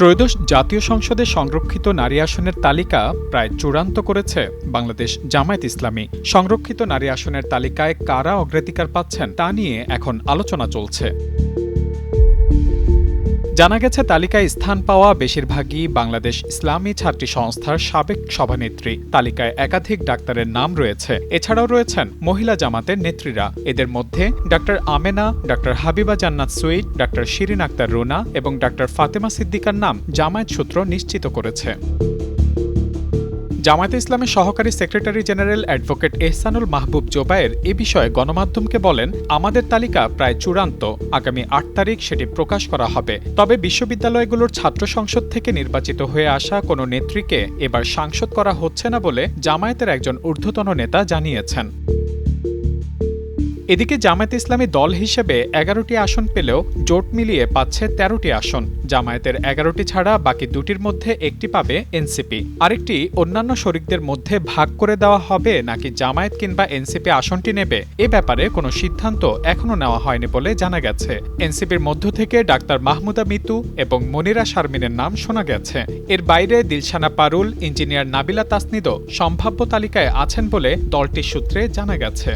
ত্রয়োদশ জাতীয় সংসদে সংরক্ষিত নারী আসনের তালিকা প্রায় চূড়ান্ত করেছে বাংলাদেশ জামায়াত ইসলামী। সংরক্ষিত নারী আসনের তালিকায় কারা অগ্রাধিকার পাচ্ছেন তা নিয়ে এখন আলোচনা চলছে। জানা গেছে, তালিকায় স্থান পাওয়া বেশিরভাগই বাংলাদেশ ইসলামী ছাত্রী সংস্থার সাবেক সভানেত্রী। তালিকায় একাধিক ডাক্তারের নাম রয়েছে। এছাড়াও রয়েছেন মহিলা জামাতের নেত্রীরা। এদের মধ্যে ডাক্তার আমেনা, ডাক্তার হাবিবা জান্নাত সুইট, ডাক্তার শিরিন আক্তার রুনা এবং ডাক্তার ফাতেমা সিদ্দিকার নাম জামায়াত সূত্র নিশ্চিত করেছে। জামায়াতে ইসলামের সহকারী সেক্রেটারি জেনারেল অ্যাডভোকেট এহসানুল মাহবুব জোবায়ের এ বিষয়ে গণমাধ্যমকে বলেন, আমাদের তালিকা প্রায় চূড়ান্ত। আগামী ৮ তারিখ সেটি প্রকাশ করা হবে। তবে বিশ্ববিদ্যালয়গুলোর ছাত্র সংসদ থেকে নির্বাচিত হয়ে আসা কোনো নেত্রীকে এবার সাংসদ করা হচ্ছে না বলে জামায়াতের একজন ঊর্ধ্বতন নেতা জানিয়েছেন। এদিকে জামায়াতে ইসলামী দল হিসেবে ১১টি আসন পেলেও জোট মিলিয়ে পাচ্ছে ১৩টি আসন। জামায়াতের ১১টি ছাড়া বাকি দুটির মধ্যে একটি পাবে এনসিপি। আরেকটি অন্যান্য শরিকদের মধ্যে ভাগ করে দেওয়া হবে নাকি জামায়াত কিংবা এনসিপি আসনটি নেবে, এ ব্যাপারে কোনো সিদ্ধান্ত এখনও নেওয়া হয়নি বলে জানা গেছে। এনসিপির মধ্য থেকে ডাক্তার মাহমুদা মিতু এবং মনিরা শারমিনের নাম শোনা গেছে। এর বাইরে দিলশানা পারুল, ইঞ্জিনিয়ার নাবিলা তাসনিদও সম্ভাব্য তালিকায় আছেন বলে দলটির সূত্রে জানা গেছে।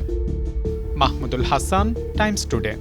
Mahmudul Hasan, Times today.